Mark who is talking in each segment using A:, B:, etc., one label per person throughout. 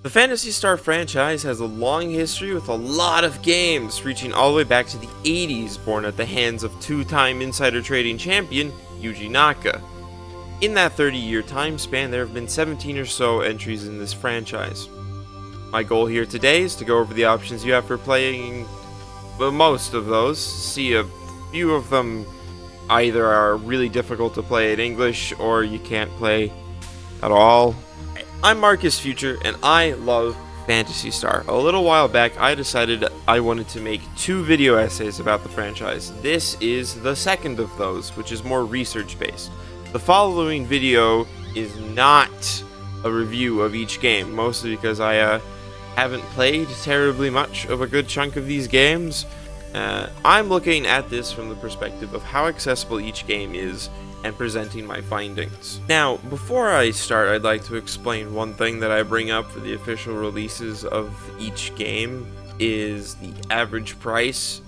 A: The Phantasy Star franchise has a long history with a lot of games, reaching all the way back to the 80s, born at the hands of two-time insider trading champion Yuji Naka. In that 30-year time span, there have been 17 or so entries in this franchise. My goal here today is to go over the options you have for playing most of those, see a few of them either are really difficult to play in English or you can't play at all. I'm Marcus Future, and I love Phantasy Star. A little while back, I decided I wanted to make 2 video essays about the franchise. This is the second of those, which is more research-based. The following video is not a review of each game, mostly because I haven't played terribly much of a good chunk of these games. I'm looking at this from the perspective of how accessible each game is and presenting my findings. Now, before I start, I'd like to explain one thing that I bring up for the official releases of each game is the average price,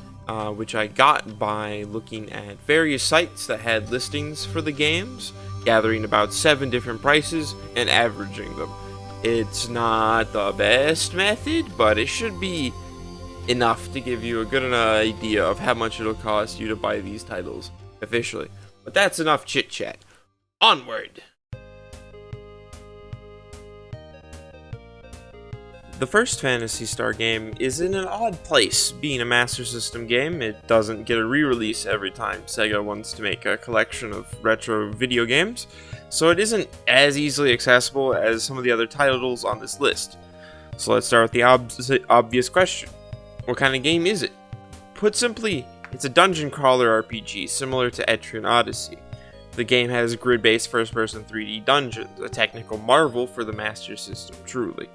A: which I got by looking at various sites that had listings for the games, gathering about 7 different prices and averaging them. It's not the best method, but it should be enough to give you a good idea of how much it'll cost you to buy these titles officially. But that's enough chit-chat. Onward! The first Phantasy Star game is in an odd place. Being a Master System game, it doesn't get a re-release every time Sega wants to make a collection of retro video games, so it isn't as easily accessible as some of the other titles on this list. So let's start with the obvious question. What kind of game is it? Put simply, it's a dungeon crawler RPG similar to Etrian Odyssey. The game has grid-based first-person 3D dungeons, a technical marvel for the Master System, truly.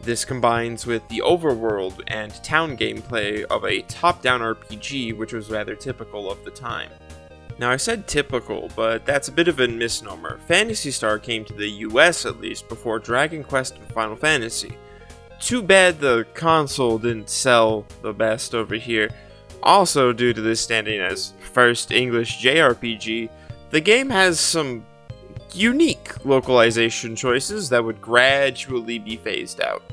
A: This combines with the overworld and town gameplay of a top-down RPG, which was rather typical of the time. Now I said typical, but that's a bit of a misnomer. Phantasy Star came to the US at least before Dragon Quest and Final Fantasy. Too bad the console didn't sell the best over here. Also, due to this standing as first English JRPG, the game has some unique localization choices that would gradually be phased out.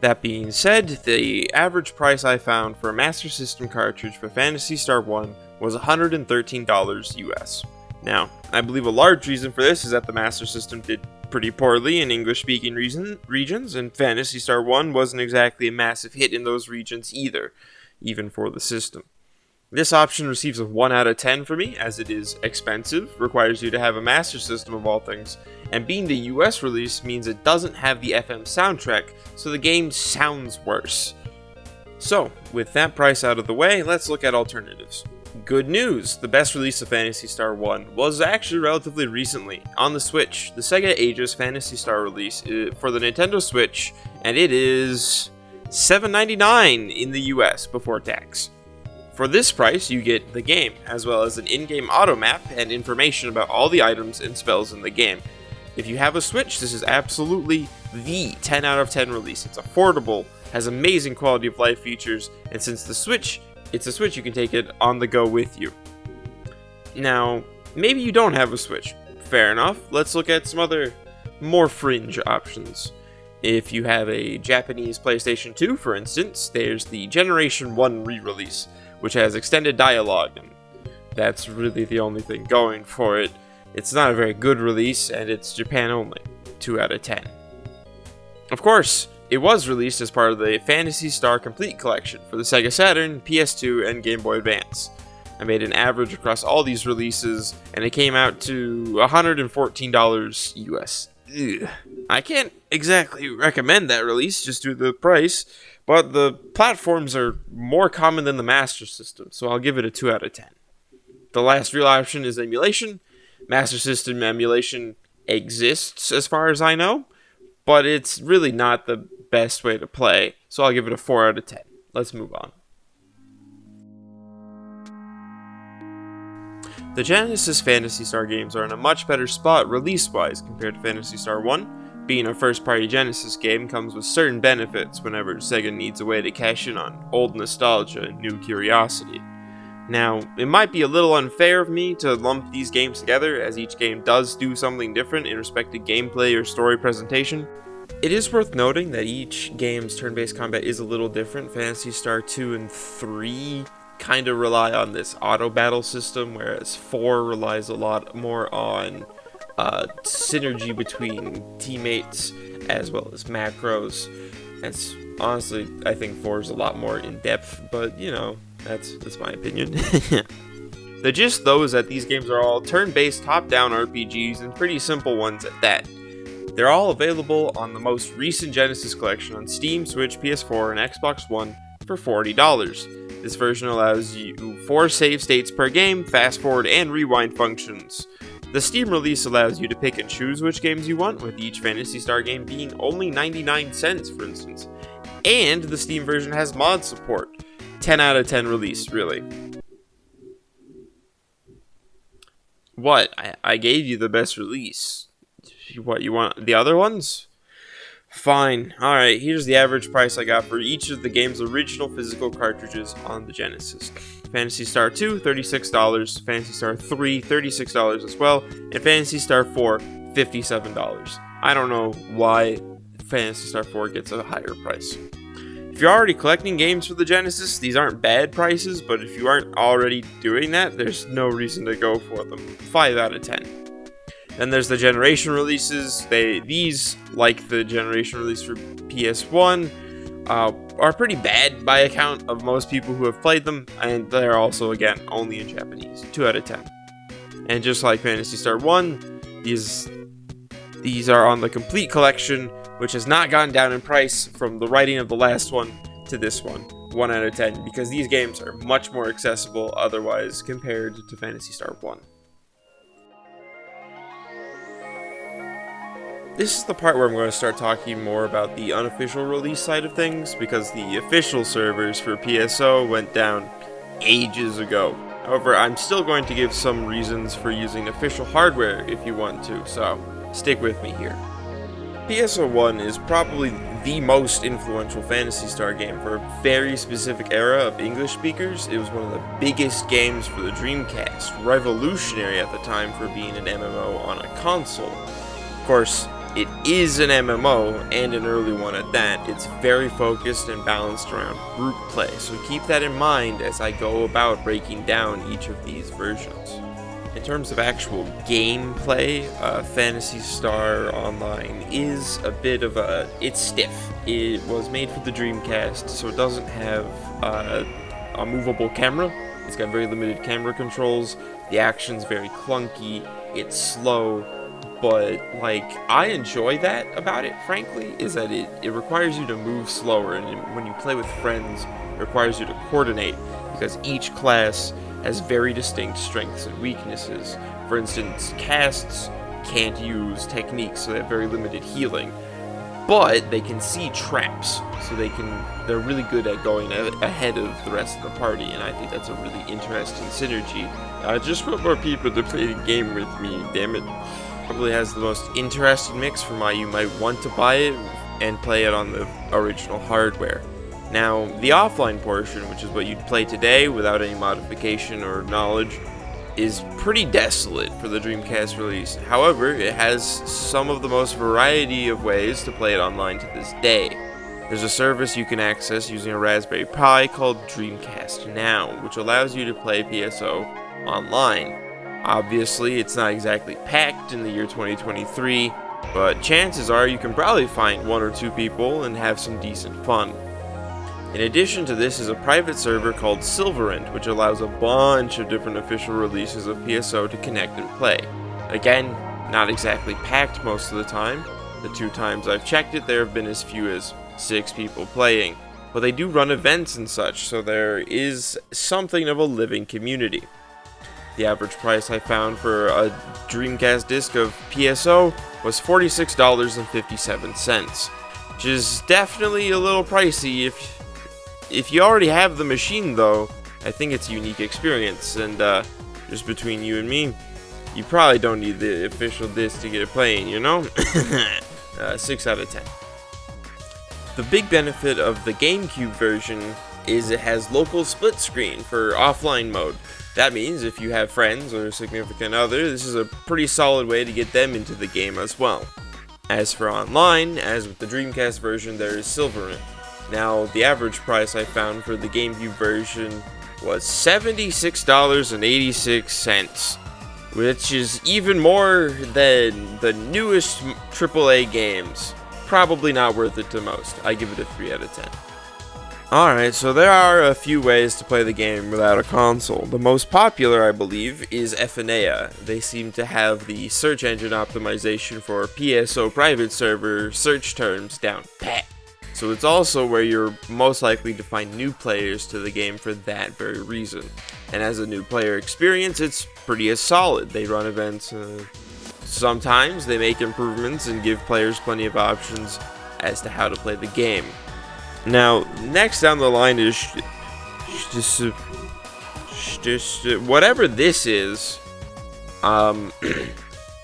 A: That being said, the average price I found for a Master System cartridge for Phantasy Star 1 was $113 US. Now, I believe a large reason for this is that the Master System did pretty poorly in English-speaking regions, and Phantasy Star 1 wasn't exactly a massive hit in those regions either, even for the system. This option receives a 1 out of 10 for me, as it is expensive, requires you to have a Master System of all things, and being the US release means it doesn't have the FM soundtrack, so the game sounds worse. So, with that price out of the way, let's look at alternatives. Good news! The best release of Phantasy Star 1 was actually relatively recently, on the Switch. The Sega Ages Phantasy Star release for the Nintendo Switch, and it is $7.99 in the US before tax. For this price, you get the game, as well as an in-game auto map and information about all the items and spells in the game. If you have a Switch, this is absolutely the 10 out of 10 release. It's affordable, has amazing quality of life features, and since it's a Switch, you can take it on the go with you. Now, maybe you don't have a Switch. Fair enough. Let's look at some other more fringe options. If you have a Japanese PlayStation 2, for instance, there's the Generation 1 re-release, which has extended dialogue, and that's really the only thing going for it. It's not a very good release, and it's Japan only. 2 out of 10. Of course, it was released as part of the Phantasy Star Complete Collection for the Sega Saturn, PS2, and Game Boy Advance. I made an average across all these releases, and it came out to $114 US. Ugh. I can't exactly recommend that release just due to the price, but the platforms are more common than the Master System, so I'll give it a 2 out of 10. The last real option is emulation. Master System emulation exists as far as I know, but it's really not the best way to play, so I'll give it a 4 out of 10. Let's move on. The Genesis Phantasy Star games are in a much better spot release-wise compared to Phantasy Star 1. Being a first-party Genesis game comes with certain benefits whenever Sega needs a way to cash in on old nostalgia and new curiosity. Now, it might be a little unfair of me to lump these games together, as each game does do something different in respect to gameplay or story presentation, It is worth noting that each game's turn-based combat is a little different. Phantasy Star 2 and 3 kind of rely on this auto battle system, whereas 4 relies a lot more on synergy between teammates as well as macros. That's honestly, I think 4 is a lot more in depth, but you know, that's my opinion. The gist though is that these games are all turn-based top-down RPGs and pretty simple ones at that. They're all available on the most recent Genesis collection on Steam, Switch, PS4, and Xbox One for $40. This version allows you 4 save states per game, fast forward and rewind functions. The Steam release allows you to pick and choose which games you want, with each Phantasy Star game being only 99 cents, for instance. And the Steam version has mod support. 10 out of 10 release, really. What? I gave you the best release. What, you want the other ones? Fine. Alright, here's the average price I got for each of the game's original physical cartridges on the Genesis. Phantasy Star 2, $36. Phantasy Star 3, $36 as well. And Phantasy Star 4, $57. I don't know why Phantasy Star 4 gets a higher price. If you're already collecting games for the Genesis, these aren't bad prices, but if you aren't already doing that, there's no reason to go for them. 5 out of 10. Then there's the generation releases. These, like the generation release for PS1, are pretty bad by account of most people who have played them, and they're also, again, only in Japanese. 2 out of 10. And just like Phantasy Star 1, these are on the complete collection, which has not gone down in price from the writing of the last one to this one. 1 out of 10, because these games are much more accessible otherwise compared to Phantasy Star 1. This is the part where I'm going to start talking more about the unofficial release side of things, because the official servers for PSO went down ages ago. However, I'm still going to give some reasons for using official hardware if you want to, so stick with me here. PSO 1 is probably the most influential Phantasy Star game for a very specific era of English speakers. It was one of the biggest games for the Dreamcast, revolutionary at the time for being an MMO on a console. Of course, it is an MMO, and an early one at that. It's very focused and balanced around group play, so keep that in mind as I go about breaking down each of these versions. In terms of actual gameplay, Phantasy Star Online is a bit of it's stiff. It was made for the Dreamcast, so it doesn't have a movable camera. It's got very limited camera controls. The action's very clunky. It's slow. But, like, I enjoy that about it, frankly, is that it requires you to move slower, and when you play with friends, it requires you to coordinate, because each class has very distinct strengths and weaknesses. For instance, casts can't use techniques, so they have very limited healing, but they can see traps, so they're really good at going ahead of the rest of the party, and I think that's a really interesting synergy. Just want more people to play the game with me, damn it. Probably has the most interesting mix for why you might want to buy it and play it on the original hardware. Now, the offline portion, which is what you'd play today without any modification or knowledge, is pretty desolate for the Dreamcast release. However, it has some of the most variety of ways to play it online to this day. There's a service you can access using a Raspberry Pi called Dreamcast Now, which allows you to play PSO online. Obviously, it's not exactly packed in the year 2023, but chances are you can probably find 1 or 2 people and have some decent fun. In addition to this is a private server called Silverend, which allows a bunch of different official releases of PSO to connect and play. Again, not exactly packed most of the time. The 2 times I've checked it, there have been as few as 6 people playing. But they do run events and such, so there is something of a living community. The average price I found for a Dreamcast disc of PSO was $46.57, which is definitely a little pricey. If you already have the machine, though, I think it's a unique experience, and just between you and me, you probably don't need the official disc to get it playing, you know? 6 out of 10. The big benefit of the GameCube version is it has local split screen for offline mode. That means if you have friends or a significant other, this is a pretty solid way to get them into the game as well. As for online, as with the Dreamcast version, there is Silverant. Now, the average price I found for the GameCube version was $76.86, which is even more than the newest AAA games. Probably not worth it to most. I give it a 3 out of 10. Alright, so there are a few ways to play the game without a console. The most popular, I believe, is Phantasy. They seem to have the search engine optimization for PSO private server search terms down pat. So it's also where you're most likely to find new players to the game for that very reason. And as a new player experience, it's pretty solid. They run events, sometimes they make improvements and give players plenty of options as to how to play the game. Now, next down the line is whatever this is.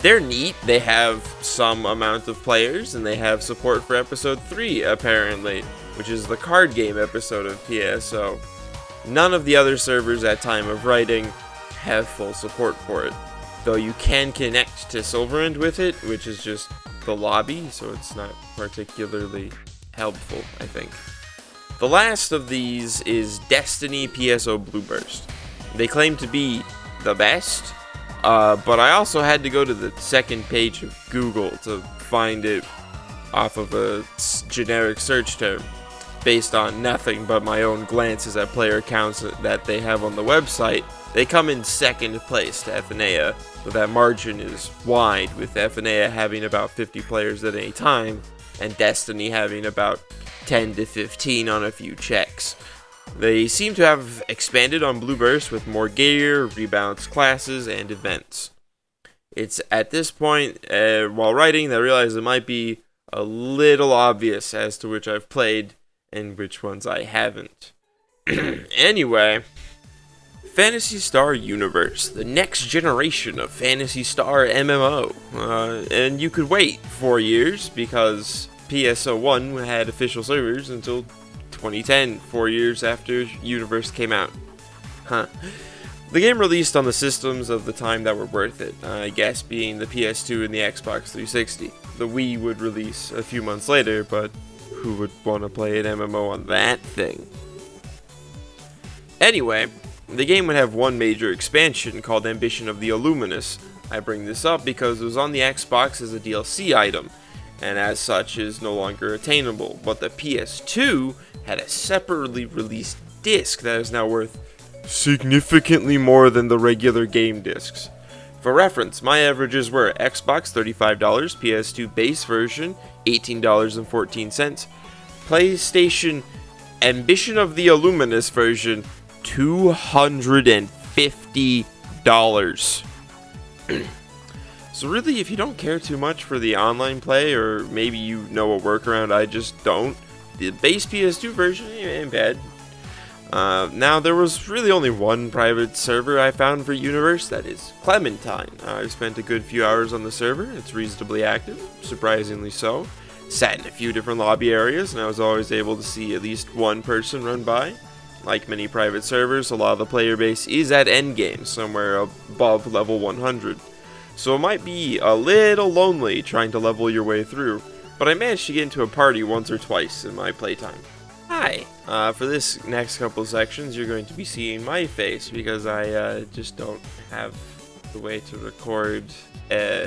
A: They're neat. They have some amount of players, and they have support for episode 3, apparently, which is the card game episode of PSO. None of the other servers at time of writing have full support for it, though you can connect to Silverant with it, which is just the lobby, so it's not particularly helpful, I think. The last of these is Destiny PSO Blueburst. They claim to be the best, but I also had to go to the second page of Google to find it off of a generic search term, based on nothing but my own glances at player counts that they have on the website. They come in second place to Phantasy, so that margin is wide, with Phantasy having about 50 players at any time, and Destiny having about 10 to 15 on a few checks. They seem to have expanded on Blueburst with more gear, rebalanced classes, and events. It's at this point, while writing, that I realized it might be a little obvious as to which I've played and which ones I haven't. Anyway, Phantasy Star Universe, the next generation of Phantasy Star MMO. And you could wait 4 years because PSO1 had official servers until 2010, 4 years after Universe came out. The game released on the systems of the time that were worth it, I guess being the PS2 and the Xbox 360. The Wii would release a few months later, but who would want to play an MMO on that thing? Anyway, the game would have one major expansion called Ambition of the Illuminous. I bring this up because it was on the Xbox as a DLC item, and as such is no longer attainable, but the PS2 had a separately released disc that is now worth significantly more than the regular game discs. For reference, my averages were Xbox $35, PS2 base version $18.14, PlayStation Ambition of the Illuminous version $250. So really, if you don't care too much for the online play, or maybe you know a workaround I just don't, the base PS2 version ain't bad. Now, there was really only one private server I found for Universe, that is Clementine. I've spent a good few hours on the server. It's reasonably active, surprisingly so. Sat in a few different lobby areas, and I was always able to see at least one person run by. Like many private servers, a lot of the player base is at endgame, somewhere above level 100. So it might be a little lonely trying to level your way through, but I managed to get into a party once or twice in my playtime. Hi! For this next couple sections, you're going to be seeing my face, because I just don't have the way to record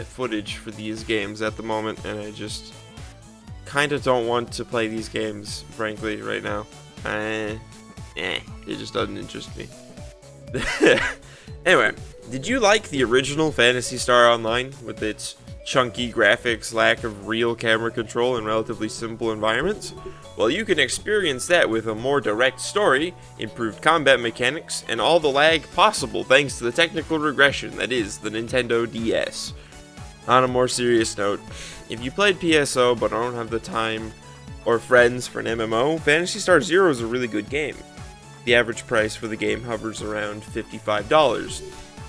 A: footage for these games at the moment, and I just kind of don't want to play these games, frankly, right now. It just doesn't interest me. Anyway, did you like the original Phantasy Star Online, with its chunky graphics, lack of real camera control, and relatively simple environments? Well, you can experience that with a more direct story, improved combat mechanics, and all the lag possible thanks to the technical regression that is the Nintendo DS. On a more serious note, if you played PSO but don't have the time or friends for an MMO, Phantasy Star Zero is a really good game. The average price for the game hovers around $55,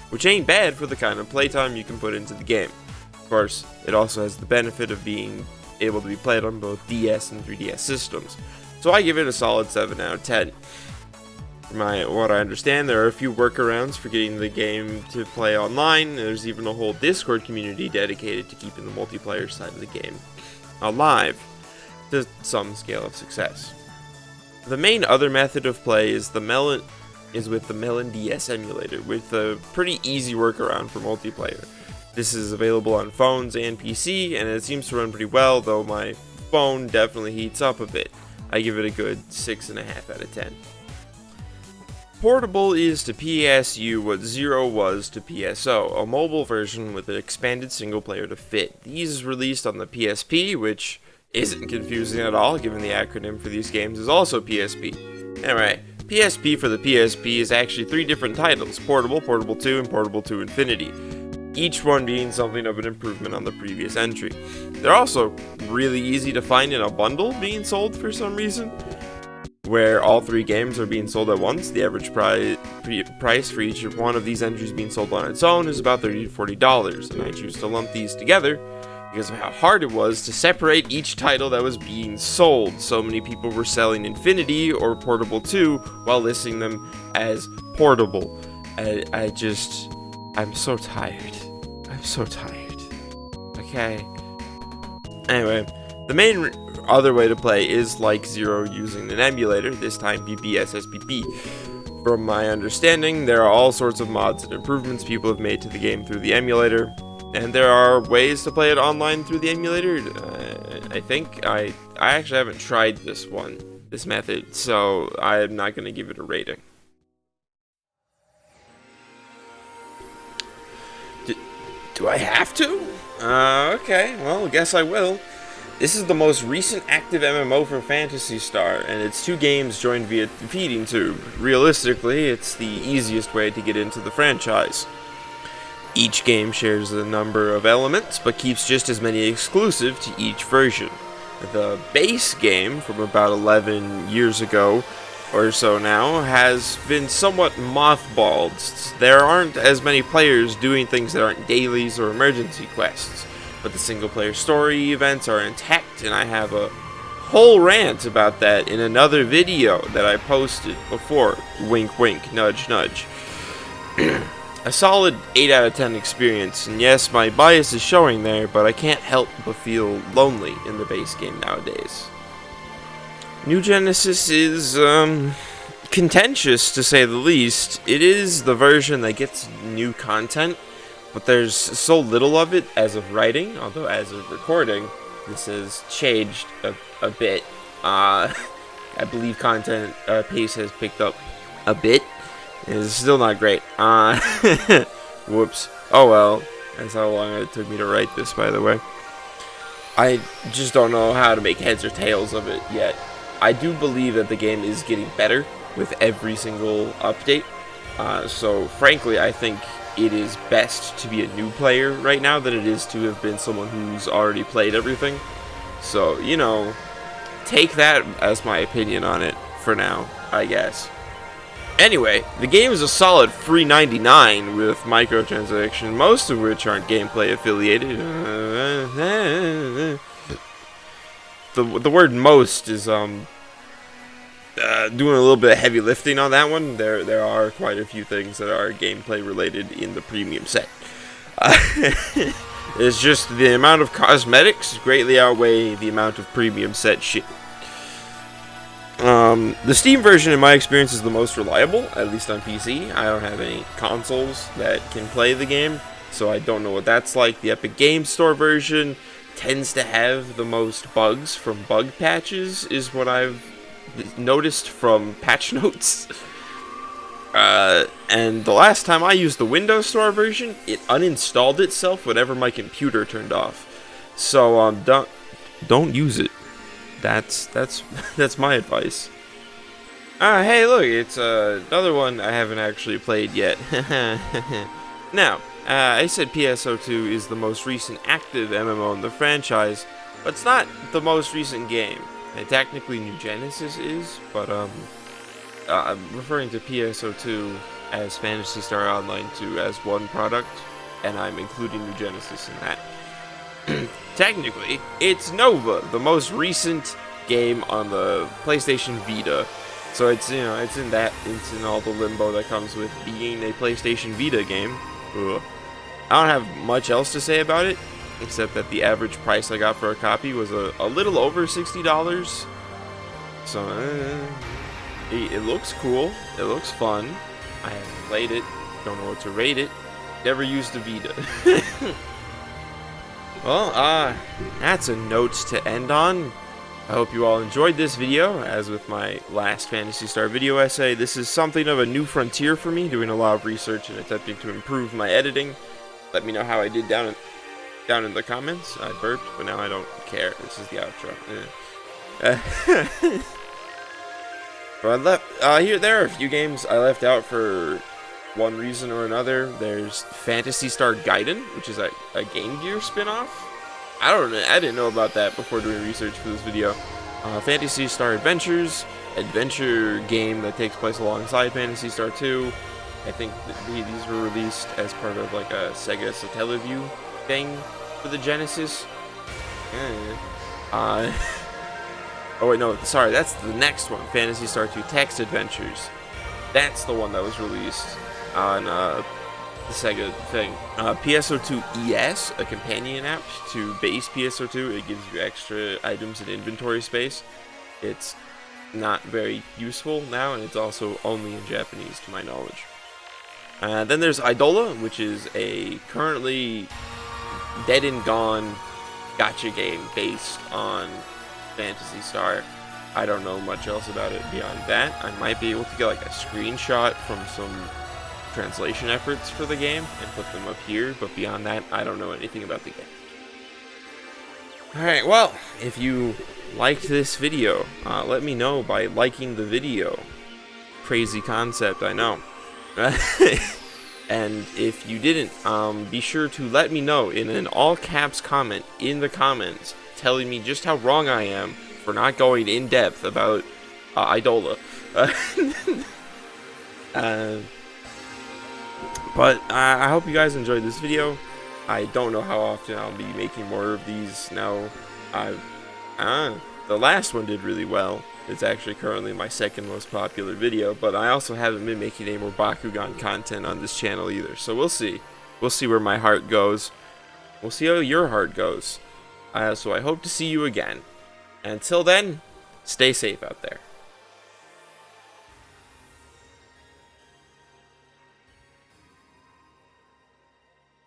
A: which ain't bad for the kind of playtime you can put into the game. Of course, it also has the benefit of being able to be played on both DS and 3DS systems, so I give it a solid 7 out of 10. From what I understand, there are a few workarounds for getting the game to play online. There's even a whole Discord community dedicated to keeping the multiplayer side of the game alive to some scale of success. The main other method of play is with the Melon DS emulator, with a pretty easy workaround for multiplayer. This is available on phones and PC, and it seems to run pretty well, though my phone definitely heats up a bit. I give it a good 6.5 out of 10. Portable is to PSU what Zero was to PSO, a mobile version with an expanded single player to fit. These is released on the PSP, which isn't confusing at all, given the acronym for these games is also PSP. Anyway, PSP for the PSP is actually 3 different titles: Portable, Portable 2, and Portable 2 Infinity, each one being something of an improvement on the previous entry. They're also really easy to find in a bundle being sold for some reason, where all 3 games are being sold at once. The average price for each one of these entries being sold on its own is about $30 to $40, and I choose to lump these together because of how hard it was to separate each title that was being sold. So many people were selling Infinity or Portable 2 while listing them as Portable. I'm so tired. I'm so tired. Okay. Anyway, the main other way to play is like Zero, using an emulator, this time BBSSPP. From my understanding, there are all sorts of mods and improvements people have made to the game through the emulator, and there are ways to play it online through the emulator. I think I actually haven't tried this method, so I'm not going to give it a rating. Do I have to? Okay, well, I guess I will. This is the most recent active MMO for Phantasy Star, and it's 2 games joined via the feeding tube. Realistically, it's the easiest way to get into the franchise. Each game shares a number of elements, but keeps just as many exclusive to each version. The base game, from about 11 years ago or so now, has been somewhat mothballed. There aren't as many players doing things that aren't dailies or emergency quests, but the single-player story events are intact, and I have a whole rant about that in another video that I posted before. Wink wink, nudge nudge. A solid 8 out of 10 experience, and yes, my bias is showing there, but I can't help but feel lonely in the base game nowadays. New Genesis is, contentious to say the least. It is the version that gets new content, but there's so little of it as of writing, although as of recording, this has changed a bit. I believe content pace has picked up a bit. It's still not great. Whoops. Oh well. That's how long it took me to write this, by the way. I just don't know how to make heads or tails of it yet. I do believe that the game is getting better with every single update. So frankly, I think it is best to be a new player right now than it is to have been someone who's already played everything. So, you know, take that as my opinion on it for now, I guess. Anyway, the game is a solid free $99 with microtransactions, most of which aren't gameplay affiliated. The word most is doing a little bit of heavy lifting on that one. There are quite a few things that are gameplay related in the premium set. It's just the amount of cosmetics greatly outweigh the amount of premium set shit. The Steam version, in my experience, is the most reliable, at least on PC. I don't have any consoles that can play the game, so I don't know what that's like. The Epic Games Store version tends to have the most bugs from bug patches, is what I've noticed from patch notes. And the last time I used the Windows Store version, it uninstalled itself whenever my computer turned off. So don't use it. That's my advice. Hey, look, it's another one I haven't actually played yet. Now, I said PSO2 is the most recent active MMO in the franchise, but it's not the most recent game. And technically, New Genesis is, but I'm referring to PSO2 as Phantasy Star Online 2 as one product, and I'm including New Genesis in that. Technically, it's Nova, the most recent game on the PlayStation Vita. So it's, you know, it's in all the limbo that comes with being a PlayStation Vita game. Ugh. I don't have much else to say about it. except that the average price I got for a copy was a little over $60. So it looks cool. It looks fun. I haven't played it. Don't know what to rate it. Never used a Vita. Well, that's a note to end on. I hope you all enjoyed this video. As with my last Phantasy Star video essay, this is something of a new frontier for me, doing a lot of research and attempting to improve my editing. Let me know how I did down in the comments. I burped, but now I don't care. This is the outro. But there are a few games I left out for one reason or another. There's Phantasy Star Gaiden, which is a Game Gear spin-off. I didn't know about that before doing research for this video. Phantasy Star Adventures, adventure game that takes place alongside Phantasy Star 2. I think these were released as part of like a Sega Satellaview thing for the Genesis. Oh wait, no, sorry, that's the next one, Phantasy Star 2 Text Adventures. That's the one that was released on the Sega thing. PSO2 ES, a companion app to base PSO2. It gives you extra items and inventory space. It's not very useful now, and it's also only in Japanese to my knowledge. Then there's Idola, which is a currently dead and gone gacha game based on Phantasy Star. I don't know much else about it beyond that. I might be able to get like a screenshot from some translation efforts for the game and put them up here, but beyond that, I don't know anything about the game. Alright, well, if you liked this video, let me know by liking the video. Crazy concept, I know. And if you didn't, be sure to let me know in an all caps comment in the comments telling me just how wrong I am for not going in depth about Idola. But I hope you guys enjoyed this video. I don't know how often I'll be making more of these now. The last one did really well. It's actually currently my second most popular video, but I also haven't been making any more Bakugan content on this channel either. So we'll see. We'll see where my heart goes. We'll see how your heart goes. So I hope to see you again. Until then, stay safe out there.